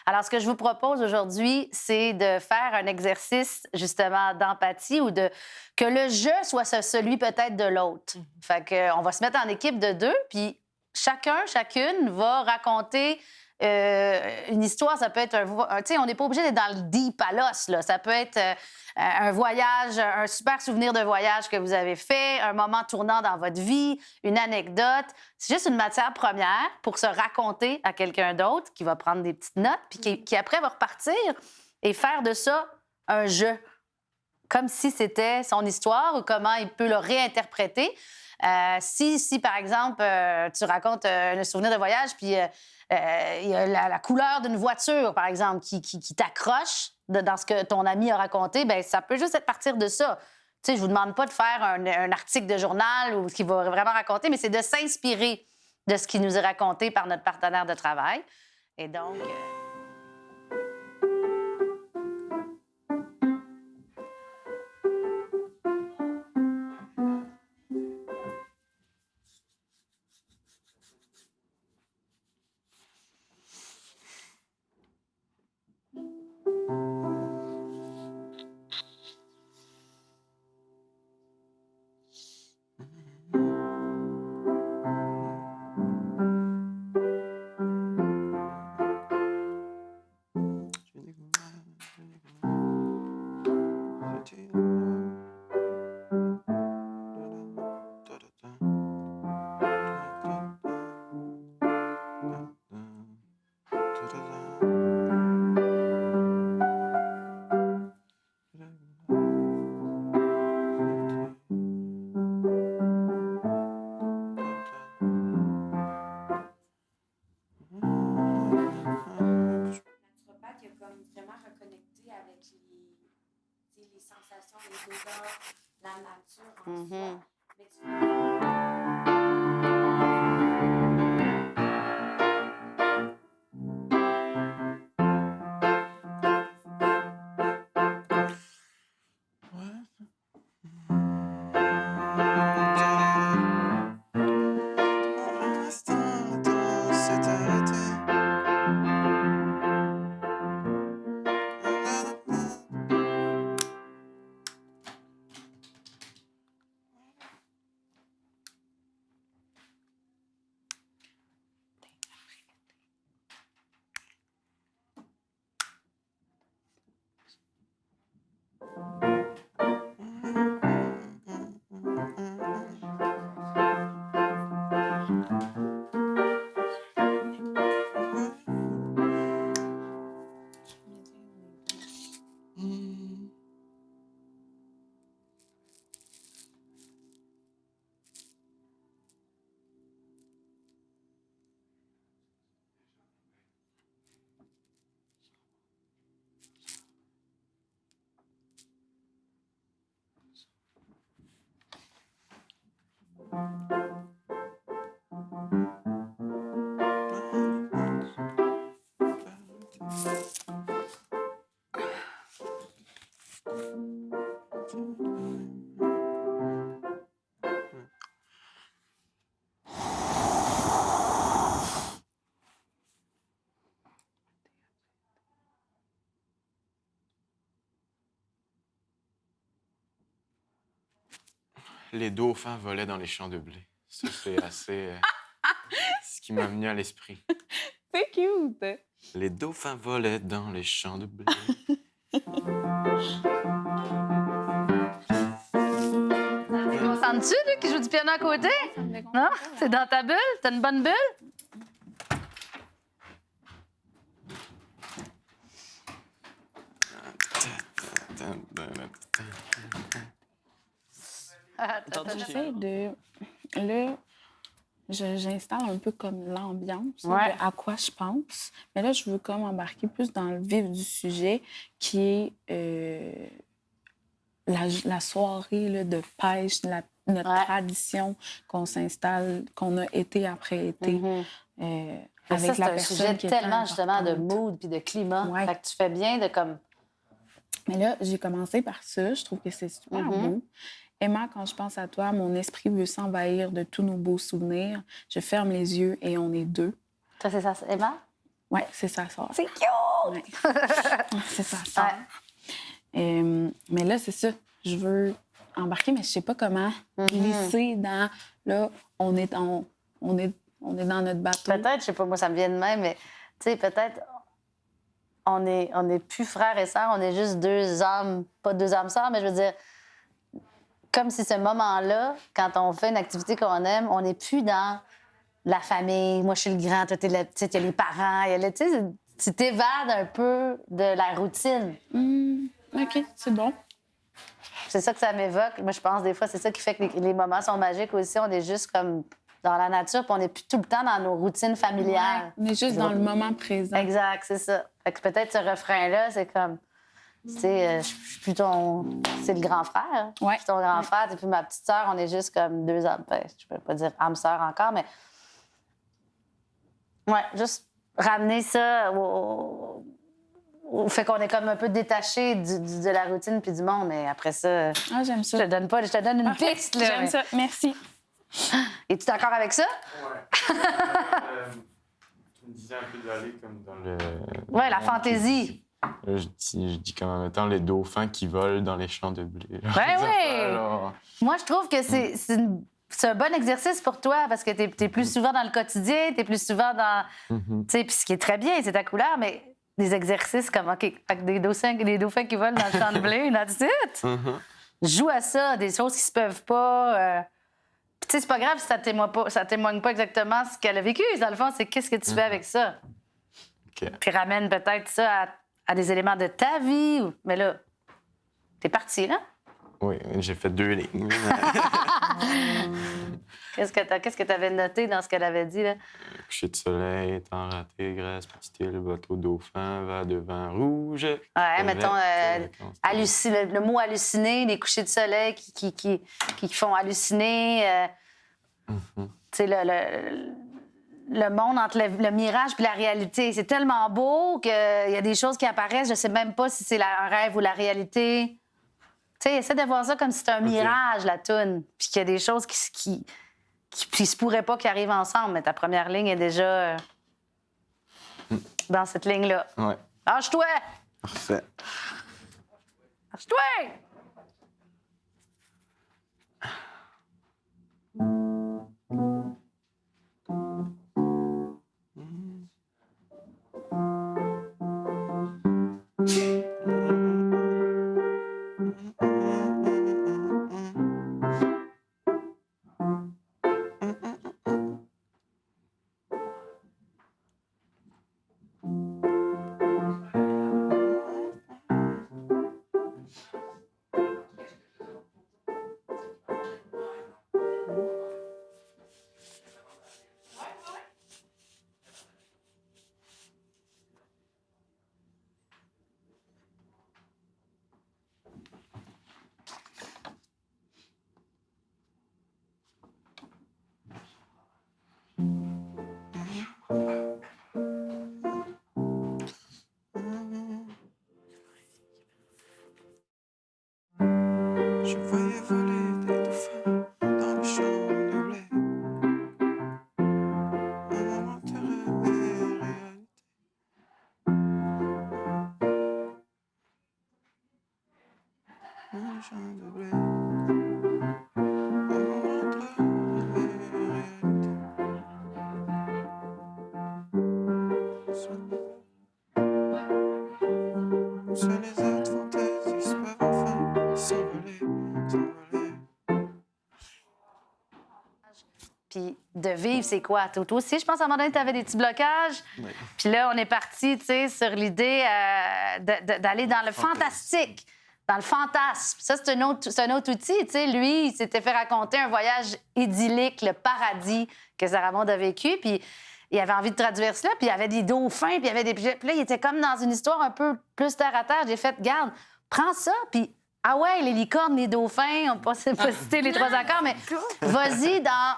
Alors, ce que je vous propose aujourd'hui, c'est de faire un exercice justement d'empathie ou que le je soit celui peut-être de l'autre. Fait que, on va se mettre en équipe de deux, puis chacune va raconter une histoire. Ça peut être tu sais, on n'est pas obligé d'être dans le deep à l'os, là. Ça peut être un voyage, un super souvenir de voyage que vous avez fait, un moment tournant dans votre vie, une anecdote. C'est juste une matière première pour se raconter à quelqu'un d'autre qui va prendre des petites notes, puis qui après va repartir et faire de ça un jeu, comme si c'était son histoire ou comment il peut le réinterpréter. Si, par exemple, tu racontes un souvenir de voyage, puis il y a la couleur d'une voiture, par exemple, qui t'accroche dans ce que ton ami a raconté, bien, ça peut juste être partir de ça. Tu sais, je vous demande pas de faire un article de journal ou ce qu'il va vraiment raconter, mais c'est de s'inspirer de ce qui nous est raconté par notre partenaire de travail. Et donc... Naturopathe, il a comme vraiment reconnecté avec les sensations, les odeurs, la nature en soi. Mais Les dauphins volaient dans les champs de blé. Ça, c'est assez... ce qui m'a venu à l'esprit. C'est cute! Les dauphins volaient dans les champs de blé. Sens-tu, lui, qui joue du piano à côté? Non? C'est dans ta bulle? T'as une bonne bulle? J'essaie de... Là, j'installe un peu comme l'ambiance Ouais. de à quoi je pense. Mais là, je veux comme embarquer plus dans le vif du sujet, qui est la soirée là, de pêche, notre Ouais. tradition qu'on s'installe, qu'on a été après été. Mais Avec ça, c'est la un personne sujet qui est tellement, justement, de importante. mood puis de climat. Ouais. Fait que tu fais bien de comme... Mais là, j'ai commencé par ça. Je trouve que c'est super beau. Emma, quand je pense à toi, mon esprit veut s'envahir de tous nos beaux souvenirs. Je ferme les yeux et on est deux. Toi, c'est ça, Emma? Oui, c'est sa sœur. C'est cute! Ouais. C'est sa sœur. Mais là, c'est ça. Je veux embarquer, mais je sais pas comment glisser dans... Là, on est dans notre bateau. Peut-être, je sais pas, moi, ça me vient de même, mais tu sais, peut-être on est plus frères et sœurs, on est juste deux âmes, pas deux âmes sœurs, mais je veux dire, comme si ce moment-là, quand on fait une activité qu'on aime, on n'est plus dans la famille. Moi, je suis le grand, toi, t'es la petite, il y a les parents, tu sais, tu t'évades un peu de la routine. OK, c'est bon. C'est ça que ça m'évoque. Moi, je pense, des fois, c'est ça qui fait que les moments sont magiques aussi. On est juste comme dans la nature, puis on n'est plus tout le temps dans nos routines familiales. Ouais, on est juste dans le moment présent. Exact, c'est ça. Fait que peut-être ce refrain-là, c'est comme, tu sais, je suis plus ton... C'est le grand frère. Ouais. Je suis ton grand frère, et puis ma petite sœur, on est juste comme deux âmes. Ben, je peux pas dire âme-sœur encore, mais... Ouais, juste ramener ça au fait qu'on est comme un peu détaché de la routine puis du monde, mais après ça... Ah, j'aime ça. Je te donne une Parfait. piste, là. J'aime ça. Merci. Es-tu d'accord avec ça? Ouais. Tu me disais un peu d'aller comme dans le... Ouais, la fantaisie. Là, je dis comme en mettant les dauphins qui volent dans les champs de blé. Ouais, ouais. Alors, Moi, je trouve que c'est un bon exercice pour toi parce que t'es plus souvent dans le quotidien, t'es plus souvent dans... Tu sais, puis ce qui est très bien, c'est ta couleur, mais des exercices comme, OK, avec des dauphins qui volent dans le champ de blé, that's it. Joue à ça, des choses qui se peuvent pas... Puis tu sais, c'est pas grave si ça témoigne pas exactement ce qu'elle a vécu. Dans le fond, c'est qu'est-ce que tu fais avec ça. OK. Puis ramène peut-être ça à des éléments de ta vie. Mais là, t'es parti, là? Oui, j'ai fait 2 lignes. Qu'est-ce que t'avais noté dans ce qu'elle avait dit, là? Coucher de soleil, temps raté, Grèce, petite île, bateau dauphin, verre de vin rouge. Ouais, mettons, le mot halluciner, les couchers de soleil qui font halluciner. Tu sais, le monde entre le mirage et la réalité. C'est tellement beau qu'il y a des choses qui apparaissent. Je sais même pas si c'est un rêve ou la réalité. Tu sais, essaie de voir ça comme si c'était un mirage, la toune. Puis qu'il y a des choses qui se pourraient pas qui arrivent ensemble. Mais ta première ligne est déjà dans cette ligne-là. Ouais. Lâche-toi! Parfait. Lâche-toi! Je voyais voler des dauphins dans les champs de blé. Un moment de rêve et réalité. Dans les champs de blé. Un moment de rêve et réalité. Seuls les êtres fantaisistes peuvent enfin s'envoler. Puis de vivre, c'est quoi? Toi aussi, je pense, à un moment donné, tu avais des petits blocages. Oui. Puis là, on est parti, tu sais, sur l'idée d'aller dans le fantastique, dans le fantasme. Ça, c'est un autre outil, tu sais. Lui, il s'était fait raconter un voyage idyllique, le paradis que Sarah Maud a vécu. Puis il avait envie de traduire cela. Puis il y avait des dauphins, puis il y avait des... Puis là, il était comme dans une histoire un peu plus terre à terre. J'ai fait, garde, prends ça, puis... Ah ouais, les licornes, les dauphins, on peut pas citer les 3 accords, mais vas-y dans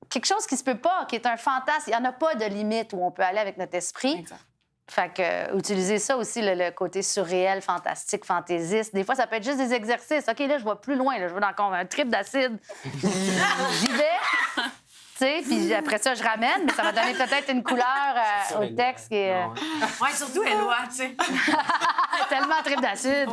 quelque chose qui se peut pas, qui est un fantasme. Il n'y en a pas de limite où on peut aller avec notre esprit. Exact. Fait que utiliser ça aussi, le côté surréel, fantastique, fantaisiste. Des fois, ça peut être juste des exercices. OK, là, je vois plus loin. Là, je vais dans un trip d'acide. J'y vais. Tu sais, puis après ça, je ramène, mais ça va donner peut-être une couleur au texte qui est Ouais, surtout Éloi, tu sais. tellement trip d'acide.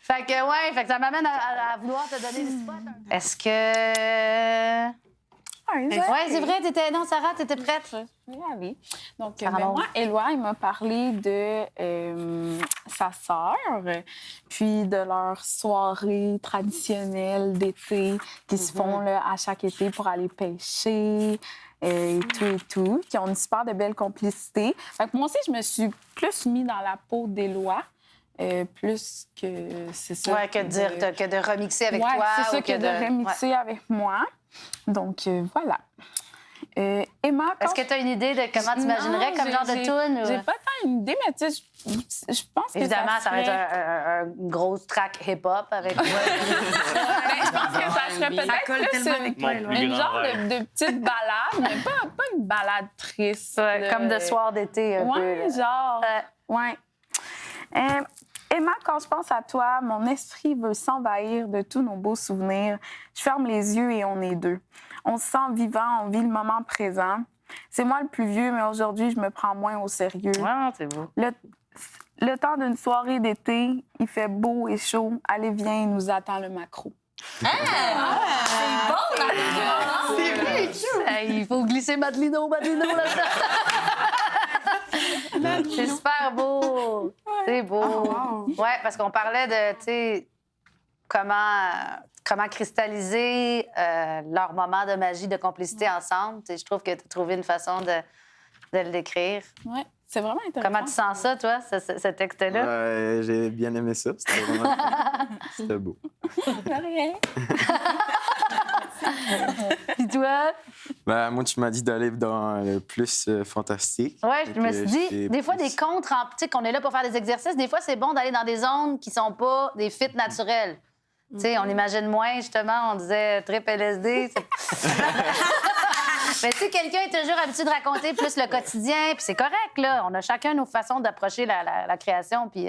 Fait que ça m'amène à vouloir te donner le spot. Est-ce que... Ouais, Ouais, c'est vrai, non, Sarah, t'étais prête? Je vais y aller. Donc, Sarah Maud. moi, Éloi, il m'a parlé de sa sœur, puis de leur soirée traditionnelle d'été qui se font là, à chaque été pour aller pêcher et tout, qui ont une super de belle complicité. Fait que moi aussi, je me suis plus mis dans la peau d'Éloi. Plus que c'est ça. Ouais, que de remixer avec toi. C'est ça, ou que de remixer avec moi. Donc, voilà. Emma, Est-ce que tu as une idée de comment tu imaginerais comme genre de tune? J'ai pas tant une idée, mais tu sais, je pense que évidemment, ça va être une grosse track hip-hop avec toi. je pense que ça serait peut-être colle plus tellement avec toi, Éloi. une Mon genre plus grand de petite balade, mais pas une balade triste. Comme de soir d'été, un peu. Ouais, genre. Ouais. Emma, quand je pense à toi, mon esprit veut s'envahir de tous nos beaux souvenirs. Je ferme les yeux et on est deux. On se sent vivant, on vit le moment présent. C'est moi le plus vieux, mais aujourd'hui, je me prends moins au sérieux. Ouais, c'est beau. Le temps d'une soirée d'été, il fait beau et chaud. Allez, viens, il nous attend le macro. C'est bon, là! C'est vrai, il faut glisser Madelino là-dedans. C'est super beau. C'est beau. Oh, wow. Ouais, parce qu'on parlait de, tu sais, comment cristalliser leur moment de magie, de complicité ensemble. Tu sais, je trouve que tu as trouvé une façon de le décrire. Ouais, c'est vraiment intéressant. Comment tu sens ça, toi, ce texte-là? J'ai bien aimé ça. C'était vraiment c'était beau. Rien. Puis toi? Ben, moi, tu m'as dit d'aller dans le plus fantastique. Ouais, je me Donc, suis dit, j'étais des fois, plus- des contres, tu sais, qu'on est là pour faire des exercices, des fois, c'est bon d'aller dans des zones qui sont pas des fits naturels. Tu sais, on imagine moins, justement, on disait trip LSD. Mais tu sais, quelqu'un est toujours habitué de raconter plus le quotidien, puis c'est correct, là. On a chacun nos façons d'approcher la création puis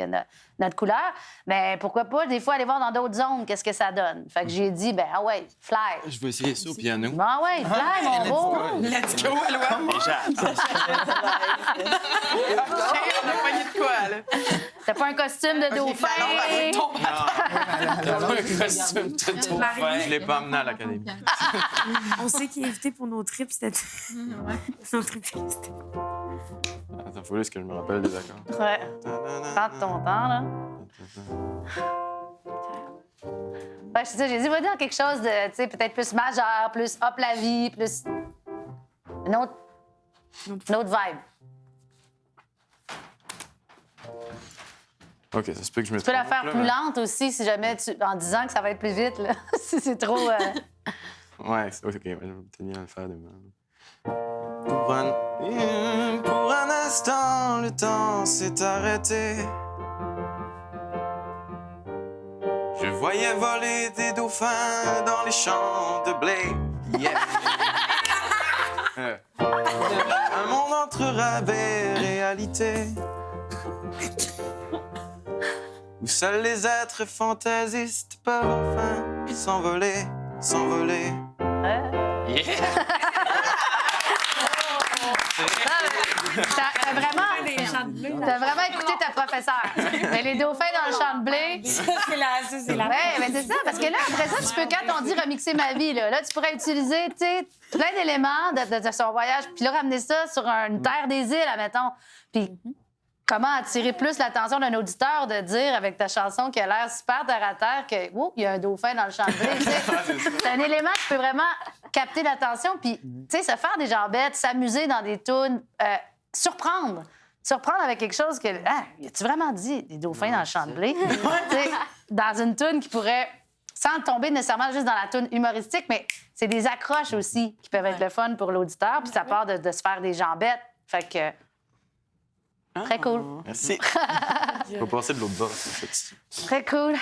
notre couleur. Mais pourquoi pas, des fois, aller voir dans d'autres zones qu'est-ce que ça donne. Fait que j'ai dit, ben ah ouais, fly. Je vais essayer ça au piano. Ah ouais, fly, mon beau. Let's go, Éloi! On a pogné de quoi, là? T'as pas un costume de dauphin? Un costume de dauphin. Je l'ai pas amené à l'académie. On sait qui est invité pour nos trips cette nos trips. Attends, faut juste que je me rappelle des accords. Ouais. Prends ton temps, là. Ouais, c'est ça, j'ai dit, va dire quelque chose de, tu sais, peut-être plus majeur, plus hop la vie, plus. Une autre vibe. OK, ça se peut que je me Tu peux la trompe, faire là, plus mais- lente aussi, si jamais en disant que ça va être plus vite, là. Si c'est trop. Ouais, OK, je vais tenir à le faire demain. Pour un instant, le temps s'est arrêté. Je voyais voler des dauphins dans les champs de blé. Yeah. Un monde entre rêve et réalité. Où seuls les êtres fantaisistes peuvent enfin s'envoler, s'envoler. T'as vraiment écouté ta professeure. Mais les dauphins dans le champ de blé. C'est la. Oui, mais c'est ça, parce que là, après ça, tu peux, quand on dit remixer ma vie, là tu pourrais utiliser, tu sais, plein d'éléments de son voyage, puis là, ramener ça sur une terre des îles, admettons. Puis comment attirer plus l'attention d'un auditeur de dire, avec ta chanson qui a l'air super terre à terre, que, oh, il y a un dauphin dans le champ de blé, tu sais. C'est un élément qui peut vraiment capter l'attention, puis, tu sais, se faire des jambettes, s'amuser dans des tunes, surprendre. Surprendre avec quelque chose que. Ah, as-tu vraiment dit des dauphins dans le champ de blé? Tu sais, dans une toune qui pourrait, sans tomber nécessairement juste dans la toune humoristique, mais c'est des accroches aussi qui peuvent être le fun pour l'auditeur, puis ça part de se faire des jambettes. Fait que. Très cool. Merci. Faut passer de l'autre bord, en fait. Très cool.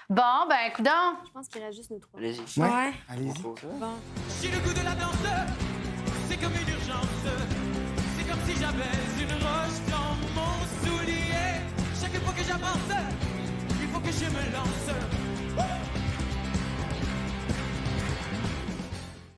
Bon, ben, coudonc. Je pense qu'il reste juste nous trois. Allez-y. Ouais. Allez-y. Bon. J'ai le goût de